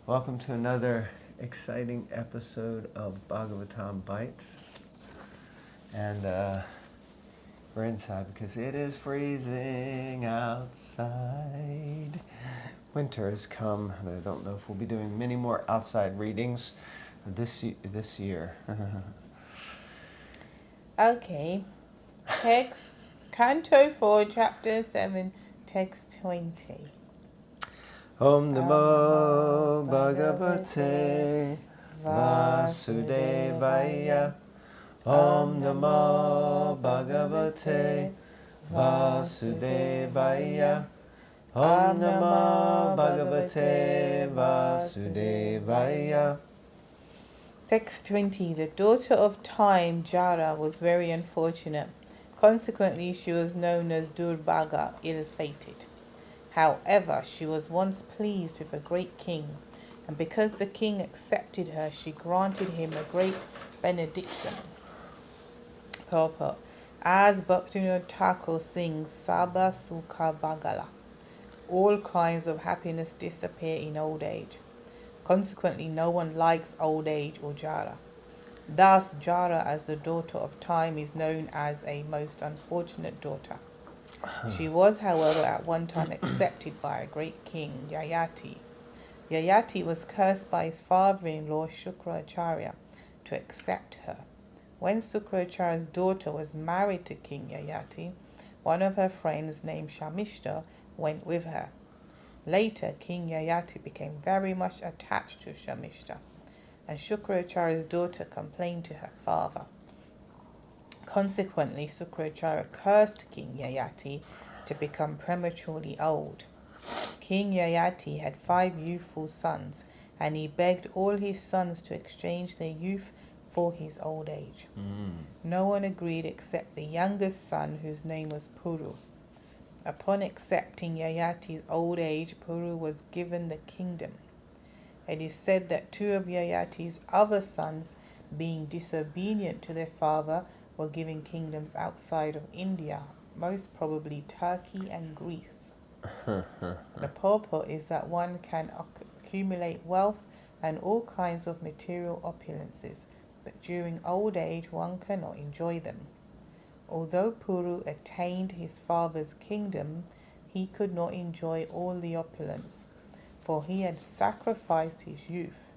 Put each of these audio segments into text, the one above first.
Welcome to another exciting episode of Bhagavatam Bites. And we're inside because it is freezing outside. Winter has come, and I don't know if we'll be doing many more outside readings this year. Okay. Text, Canto 4, Chapter 7, Text 20. Om Namo Bhagavate Vasudevaya. Om Namo Bhagavate Vasudevaya. Om Namo Bhagavate Vasudevaya. Text 20. The daughter of time, Jara, was very unfortunate. Consequently, she was known as Durbhaga, ill-fated. However, she was once pleased with a great king, and because the king accepted her, she granted him a great benediction. Purport. As Bhaktivinoda Thakur sings, Sabha Sukha Bhagala, all kinds of happiness disappear in old age. Consequently, no one likes old age or Jara. Thus, Jara, as the daughter of time, is known as a most unfortunate daughter. She was, however, at one time accepted by a great king, Yayati. Yayati was cursed by his father-in-law, Shukracharya, to accept her. When Shukracharya's daughter was married to King Yayati, one of her friends named Shamishta went with her. Later, King Yayati became very much attached to Shamishta, and Shukracharya's daughter complained to her father. Consequently, Shukracharya cursed King Yayati to become prematurely old. King Yayati had 5 youthful sons, and he begged all his sons to exchange their youth for his old age. No one agreed except the youngest son, whose name was Puru. Upon accepting Yayati's old age, Puru was given the kingdom. It is said that 2 of Yayati's other sons, being disobedient to their father, were given kingdoms outside of India, most probably Turkey and Greece. The purport is that one can accumulate wealth and all kinds of material opulences, but during old age one cannot enjoy them. Although Puru attained his father's kingdom, he could not enjoy all the opulence, for he had sacrificed his youth.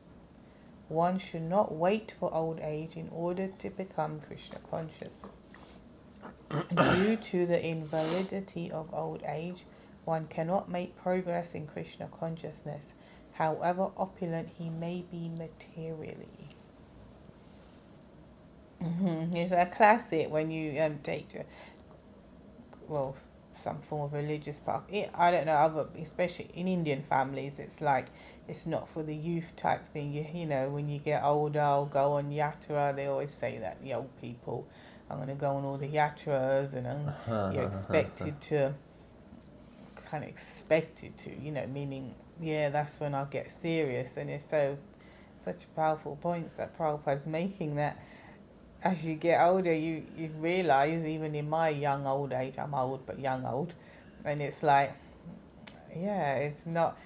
One should not wait for old age in order to become Krishna conscious. Due to the invalidity of old age, one cannot make progress in Krishna consciousness, however opulent he may be materially. It's a classic when you take some form of religious path. I don't know, especially in Indian families, it's like it's not for the youth type thing. You know, when you get older, I'll go on yatra. They always say that, the old people, I'm going to go on all the yatras, and you're expected to, meaning, that's when I'll get serious. And it's such powerful points that Prabhupada's making, that as you get older, you realise, even in my young old age, I'm old but young old, and it's like, it's not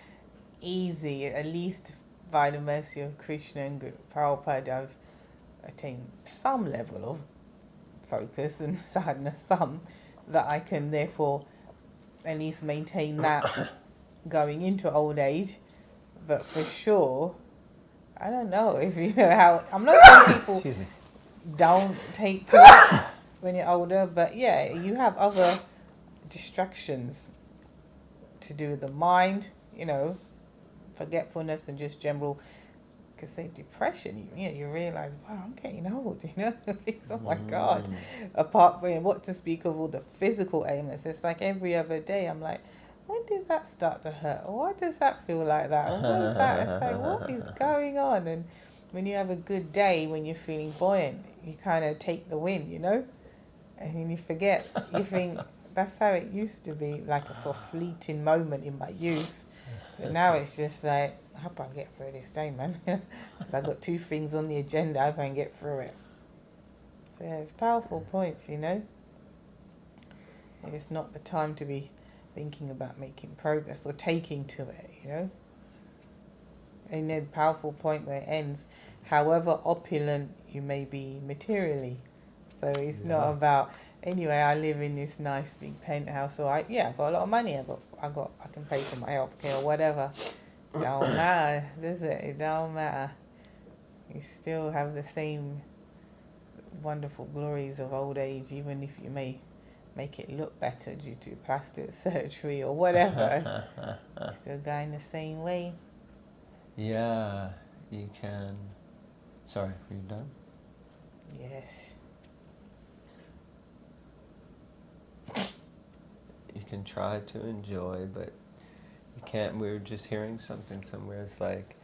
easy. At least by the mercy of Krishna and Prabhupada, I've attained some level of focus and sadhana, some that I can therefore at least maintain that going into old age. But for sure, I don't know if you know how. I'm not saying people don't take to it when you're older, but you have other distractions to do with the mind, forgetfulness and just general, because say depression, you realize, wow, I'm getting old, oh my God. Apart from what to speak of all the physical ailments, it's like every other day I'm like, when did that start to hurt? Or why does that feel like that? Or what is that? It's like, what is going on? And when you have a good day, when you're feeling buoyant, you kind of take the win, and then you forget. You think, that's how it used to be, like a fleeting moment in my youth. But now it's just like, I hope I can get through this day, man. I've got 2 things on the agenda, I hope I can get through it. So it's powerful points, It's not the time to be thinking about making progress or taking to it, a powerful point where it ends. However opulent you may be materially, so it's not about. Anyway, I live in this nice big penthouse, or I've got a lot of money. I can pay for my healthcare or whatever. Don't matter, does it? It don't matter. You still have the same wonderful glories of old age, even if you may make it look better due to plastic surgery or whatever. Still going the same way. Yeah, you can. Sorry, are you done? Yes. You can try to enjoy, but you can't. We were just hearing something somewhere. It's like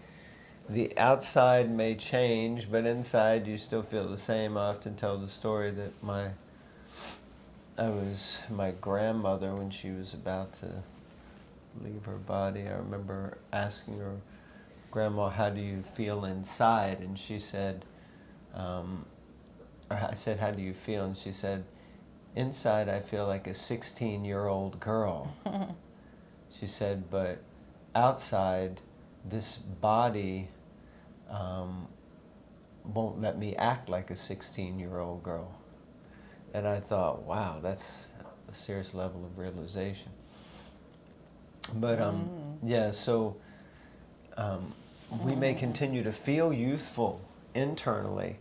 the outside may change, but inside you still feel the same. I often tell the story that my grandmother, when she was about to leave her body, I remember asking her, "Grandma, how do you feel inside?" And she said, I said, "How do you feel?" And she said, "Inside I feel like a 16-year-old girl." She said, "But outside, this body won't let me act like a 16-year-old girl." And I thought, wow, that's a serious level of realization. But so we may continue to feel youthful internally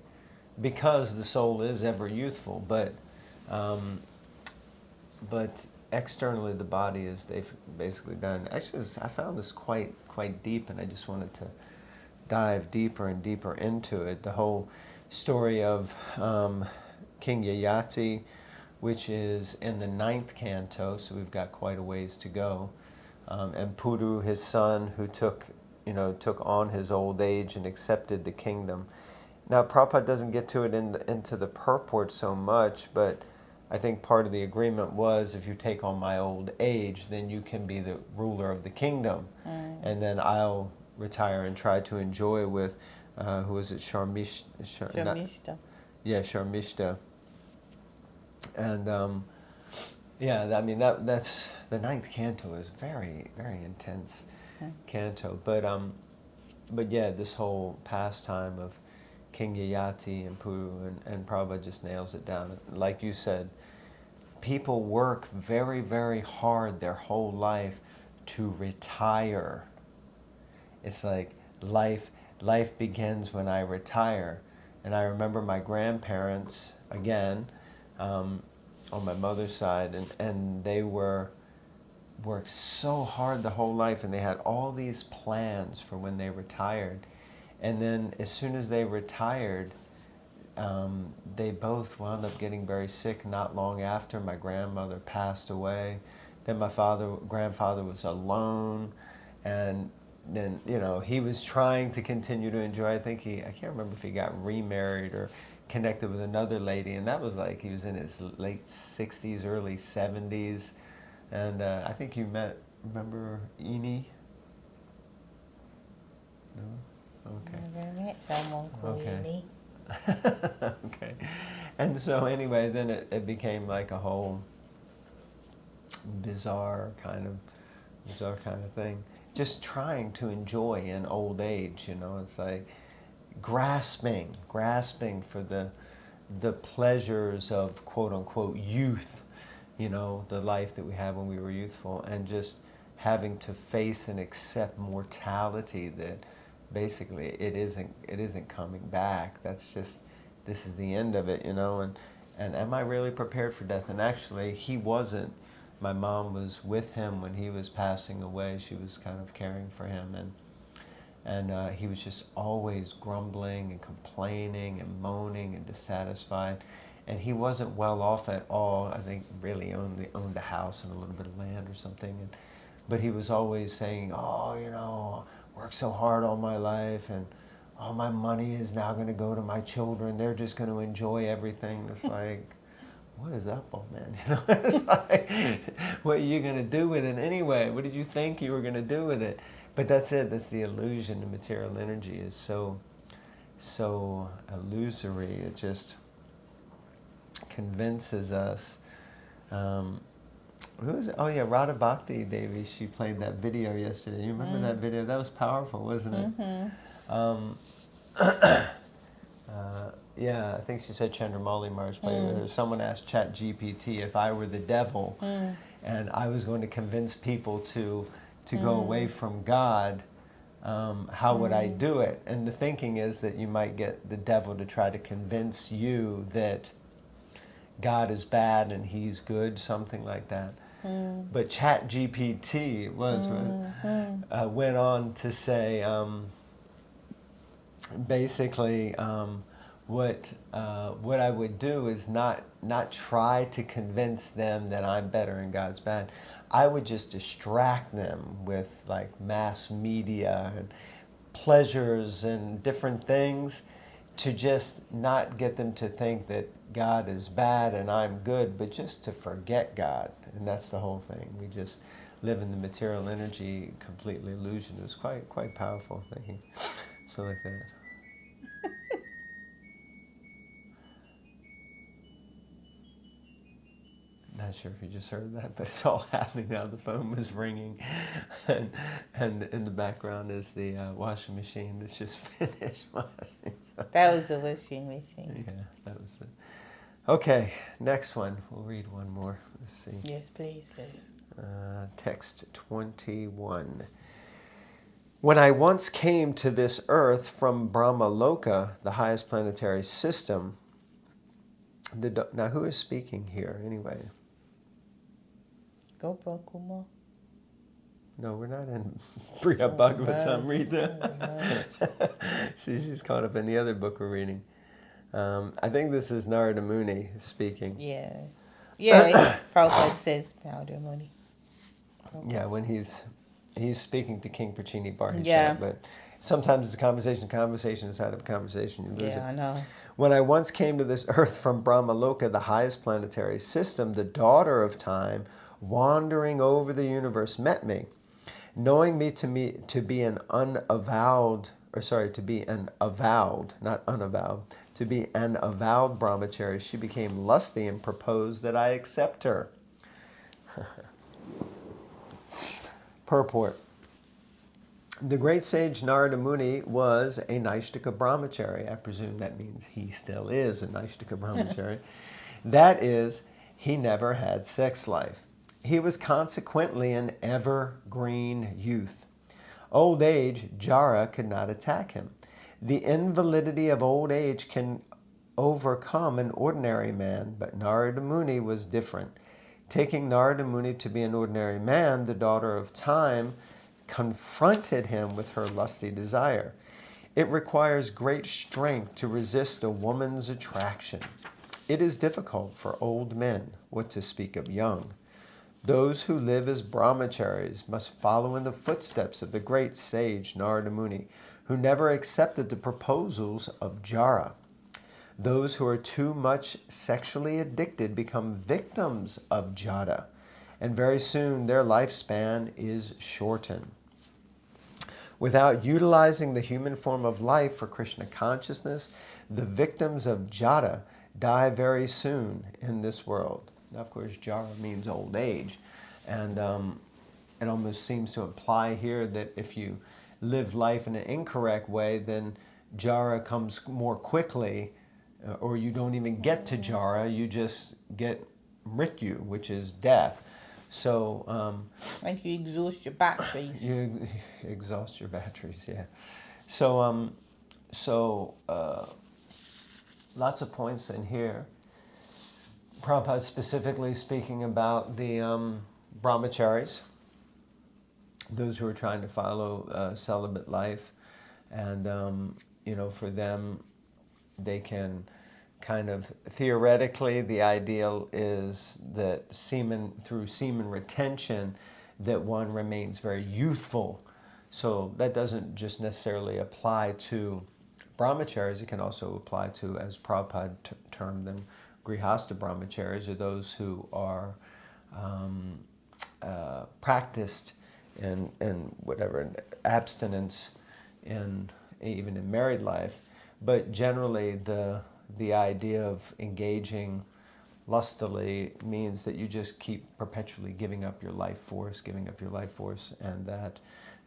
because the soul is ever youthful, but externally the body is basically done. Actually, I found this quite deep, and I just wanted to dive deeper and deeper into it. The whole story of King Yayati, which is in the 9th canto, so we've got quite a ways to go. And Puru, his son, who took on his old age and accepted the kingdom. Now, Prabhupada doesn't get to it into the purport so much, but I think part of the agreement was, if you take on my old age, then you can be the ruler of the kingdom. And then I'll retire and try to enjoy with, who was it, Sharmishta. Yeah, Sharmishta. And that's the 9th canto is very, very intense canto. But yeah, this whole pastime of King Yayati and Puru, and Prabhupada just nails it down. Like you said, people work very, very hard their whole life to retire. It's like life begins when I retire. And I remember my grandparents, again, on my mother's side, and they worked so hard the whole life, and they had all these plans for when they retired. And then as soon as they retired, they both wound up getting very sick not long after. My grandmother passed away. Then my grandfather was alone, and then he was trying to continue to enjoy. I can't remember if he got remarried or connected with another lady, and that was like he was in his late 60s, early 70s. And I think you remember Eni? No? Okay. Never met someone called Eni. Okay. And so anyway, then it became like a whole bizarre kind of thing. Just trying to enjoy in old age, it's like grasping for the pleasures of quote unquote youth, the life that we had when we were youthful, and just having to face and accept mortality, that basically it isn't coming back. This is the end of it, and am I really prepared for death? And actually he wasn't. My mom was with him when he was passing away. She was kind of caring for him, and he was just always grumbling and complaining and moaning and dissatisfied. And he wasn't well off at all. I think really owned a house and a little bit of land or something. But he was always saying, worked so hard all my life, and all my money is now going to go to my children. They're just going to enjoy everything. It's like, what is up, old man? It's like, what are you going to do with it anyway? What did you think you were going to do with it? But that's it. That's the illusion. The material energy is so illusory. It just convinces us Who is it? Oh yeah, Radha Bhakti Devi. She played that video yesterday. You remember that video? That was powerful, wasn't it? Um, yeah, I think she said Chandramauli Maharaj played it. Someone asked ChatGPT if I were the devil and I was going to convince people to go away from God, how would I do it? And the thinking is that you might get the devil to try to convince you that God is bad and he's good, something like that. But ChatGPT went on to say basically what I would do is not try to convince them that I'm better and God's bad. I would just distract them with like mass media and pleasures and different things to just not get them to think that God is bad and I'm good, but just to forget God. And that's the whole thing. We just live in the material energy, completely illusion. It was quite powerful thinking. So like that. Not sure if you just heard that, but it's all happening now. The phone was ringing, and in the background is the washing machine that's just finished washing. So, That was the washing machine. yeah, that was it. Okay, next one. We'll read one more. Let's see. Yes, please. Text 21. When I once came to this earth from Brahma Loka, the highest planetary system, now who is speaking here anyway? Gopal Kumar. No, we're not in Srimad Bhagavatam. Read that. See, she's caught up in the other book we're reading. I think this is Narada Muni speaking. Yeah. Yeah, Prabhupada says Narada Muni. Yeah, when he's speaking to King Prachini Barhishat, Yeah. but sometimes it's a conversation inside of a conversation. You lose it. Yeah, I know. When I once came to this earth from Brahma Loka, the highest planetary system, the daughter of time, wandering over the universe, met me. Knowing me to be an avowed brahmachari, she became lusty and proposed that I accept her. Purport. The great sage Narada Muni was a Naishtika brahmachari. I presume that means he still is a Naishtika brahmachari. That is, he never had sex life. He was consequently an evergreen youth. Old age, Jara, could not attack him. The invalidity of old age can overcome an ordinary man, but Narada Muni was different. Taking Narada Muni to be an ordinary man, the daughter of time confronted him with her lusty desire. It requires great strength to resist a woman's attraction. It is difficult for old men, what to speak of young. Those who live as brahmacharis must follow in the footsteps of the great sage Narada Muni, who never accepted the proposals of Jara. Those who are too much sexually addicted become victims of Jada, and very soon their lifespan is shortened. Without utilizing the human form of life for Krishna consciousness, the victims of Jada die very soon in this world. Now, of course, Jara means old age, and it almost seems to imply here that if you live life in an incorrect way, then Jara comes more quickly, or you don't even get to Jara, you just get Mrityu, which is death. So Like you exhaust your batteries. you exhaust your batteries, yeah. So lots of points in here. Prabhupada specifically speaking about the brahmacharis, those who are trying to follow celibate life, and for them, they can kind of theoretically, the ideal is that through semen retention, that one remains very youthful. So that doesn't just necessarily apply to brahmacharis. It can also apply to, as Prabhupada termed them, grihasta brahmacharis, or those who are practiced in whatever abstinence even in married life. But generally, the idea of engaging lustily means that you just keep perpetually giving up your life force, and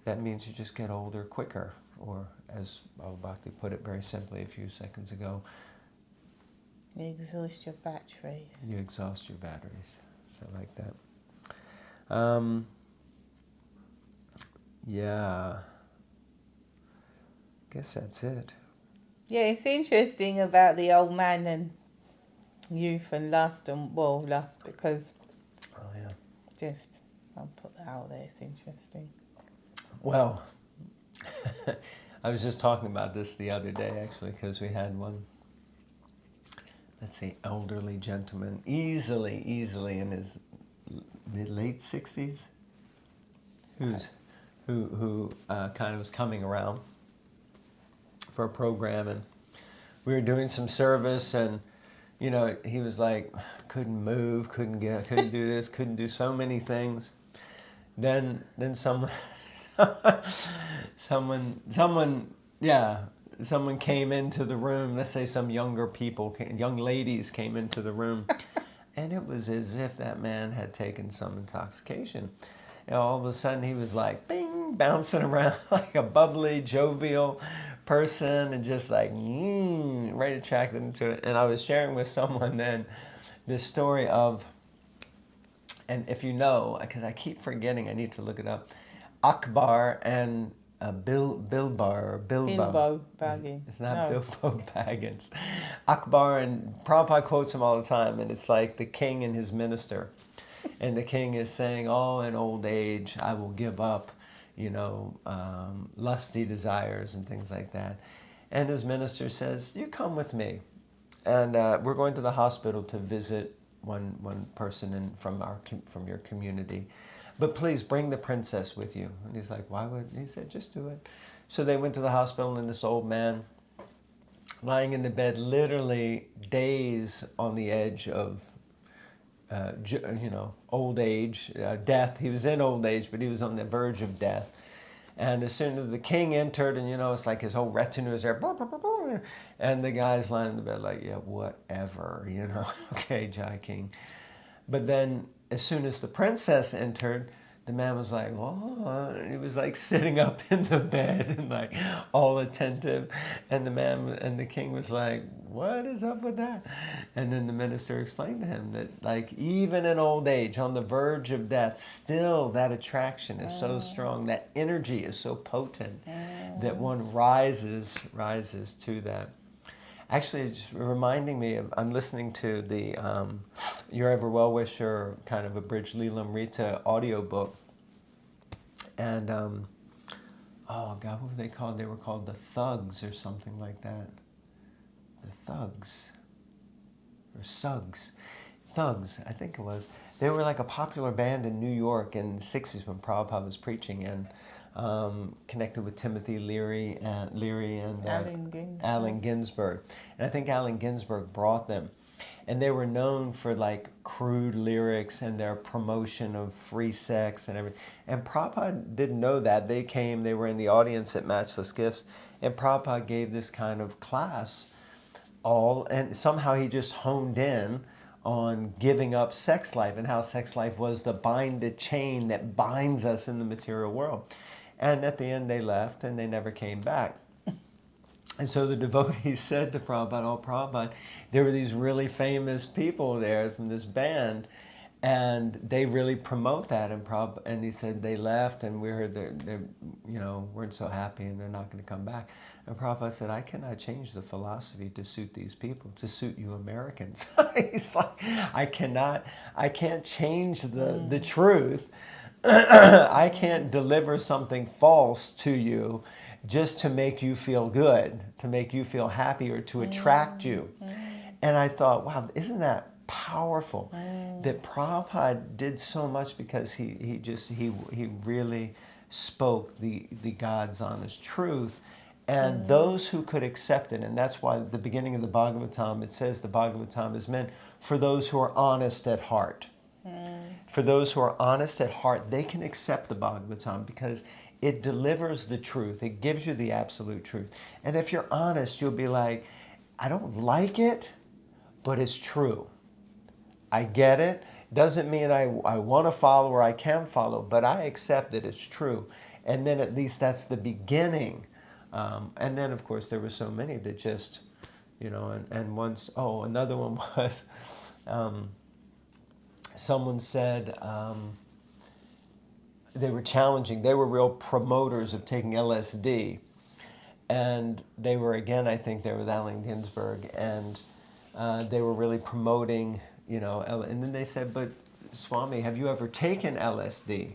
that means you just get older quicker, or as Bhava Bhakti put it very simply a few seconds ago, You exhaust your batteries. you exhaust your batteries. So like that. Yeah. Guess that's it. Yeah, it's interesting about the old man and youth and lust, because Oh yeah. just, I'll put that out there, it's interesting. Well, I was just talking about this the other day, actually, because we had one, let's say, elderly gentleman, easily in his late 60s, who kind of was coming around for a program, and we were doing some service, and he was like, couldn't move, couldn't do this, couldn't do so many things. Then someone came into the room. Let's say some young ladies came into the room, and it was as if that man had taken some intoxication. And all of a sudden, he was like, bing, bouncing around like a bubbly, jovial person, and just like, right attracted into it. And I was sharing with someone then this story of, and if you know, because I keep forgetting, I need to look it up, Akbar and Bilbo Baggins. It's not Bilbo Baggins. Akbar, and Prabhupada quotes him all the time, and it's like the king and his minister. And the king is saying, oh, in old age, I will give up, lusty desires and things like that. And his minister says, you come with me. And we're going to the hospital to visit one person from your community. But please bring the princess with you. And he's like, why would? He said, just do it. So they went to the hospital, and this old man, lying in the bed, literally days on the edge of old age, death. He was in old age, but he was on the verge of death. And as soon as the king entered, and it's like his whole retinue is there, and the guy's lying in the bed like, yeah, whatever, okay, Jai King. But then as soon as the princess entered, the man was like, oh, he was like sitting up in the bed and like all attentive. And the king was like, what is up with that? And then the minister explained to him that like even in old age, on the verge of death, still that attraction is so strong, that energy is so potent that one rises to that. Actually, it's reminding me of, I'm listening to the Your Ever Well-Wisher kind of abridged Leelamrita audiobook. And, oh God, what were they called? They were called the Thugs or something like that. The Thugs. Or Suggs. Thugs, I think it was. They were like a popular band in New York in the 60s when Prabhupada was preaching, and connected with Timothy Leary and Allen Ginsberg. And I think Allen Ginsberg brought them. And they were known for like crude lyrics and their promotion of free sex and everything. And Prabhupada didn't know that. They were in the audience at Matchless Gifts, and Prabhupada gave this kind of class and somehow he just honed in on giving up sex life and how sex life was the binded chain that binds us in the material world. And at the end, they left, and they never came back. And so the devotees said to Prabhupada, oh, Prabhupada, there were these really famous people there from this band, and they really promote that. And he said they left, and we heard they weren't so happy, and they're not going to come back. And Prabhupada said, I cannot change the philosophy to suit these people, to suit you Americans. He's like, I can't change the truth. I can't deliver something false to you just to make you feel good, to make you feel happy, or to attract you. And I thought, wow, isn't that powerful? That Prabhupada did so much because he really spoke the God's honest truth. And those who could accept it, and that's why at the beginning of the Bhagavatam, it says the Bhagavatam is meant for those who are honest at heart. For those who are honest at heart, they can accept the Bhagavatam because it delivers the truth. It gives you the absolute truth. And if you're honest, you'll be like, I don't like it, but it's true. I get it. Doesn't mean I want to follow or I can follow, but I accept that it's true. And then at least that's the beginning. And then, of course, there were so many that just, and once, another one was, someone said they were challenging, they were real promoters of taking LSD. And they were, again, I think they were with Allen Ginsberg, and they were really promoting, and then they said, but Swami, have you ever taken LSD?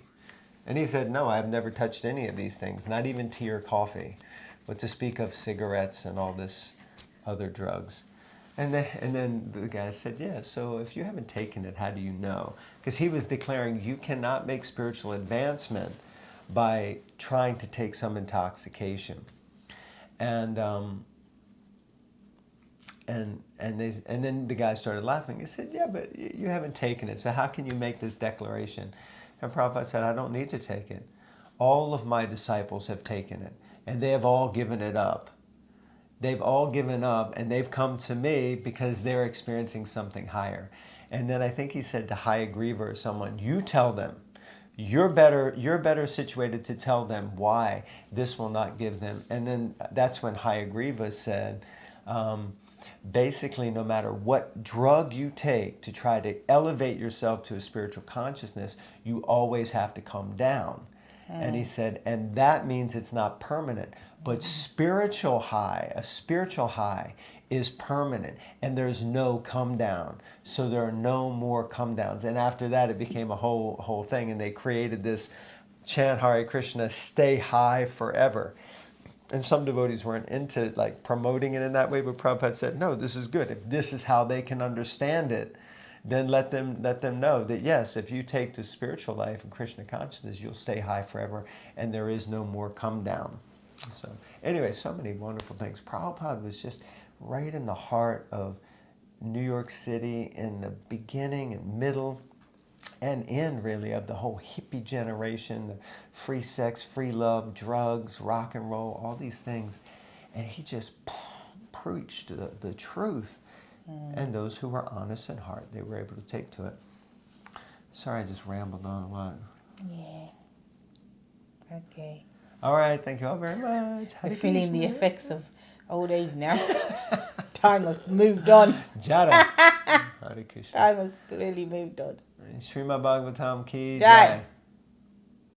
And he said, no, I've never touched any of these things, not even tea or coffee, but to speak of cigarettes and all this other drugs. And then the guy said, yeah, so if you haven't taken it, how do you know? Because he was declaring you cannot make spiritual advancement by trying to take some intoxication. And then the guy started laughing. He said, yeah, but you haven't taken it, so how can you make this declaration? And Prabhupada said, I don't need to take it. All of my disciples have taken it, and they have all given it up. They've all given up, and they've come to me because they're experiencing something higher. And then I think he said to Hayagriva or someone, you tell them. You're better situated to tell them why this will not give them. And then that's when Hayagriva said, basically, no matter what drug you take to try to elevate yourself to a spiritual consciousness, you always have to come down. And he said, and that means it's not permanent. But a spiritual high is permanent, and there's no come down. So there are no more come downs. And after that, it became a whole thing, and they created this chant, Hare Krishna, stay high forever. And some devotees weren't into promoting it in that way, but Prabhupada said, no, this is good. If this is how they can understand it, then let them know that yes, if you take to spiritual life and Krishna consciousness, you'll stay high forever, and there is no more come down. So anyway, so many wonderful things. Prabhupada was just right in the heart of New York City in the beginning and middle and end, really, of the whole hippie generation, the free sex, free love, drugs, rock and roll, all these things. And he just preached the truth. And those who were honest in heart, they were able to take to it. Sorry, I just rambled on a lot. Yeah. Okay. All right, thank you all very much. We're feeling the effects of old age now. Time has moved on. Jada. Hare Krishna. Time has clearly moved on. Srimad Bhagavatam ki Jai. jai.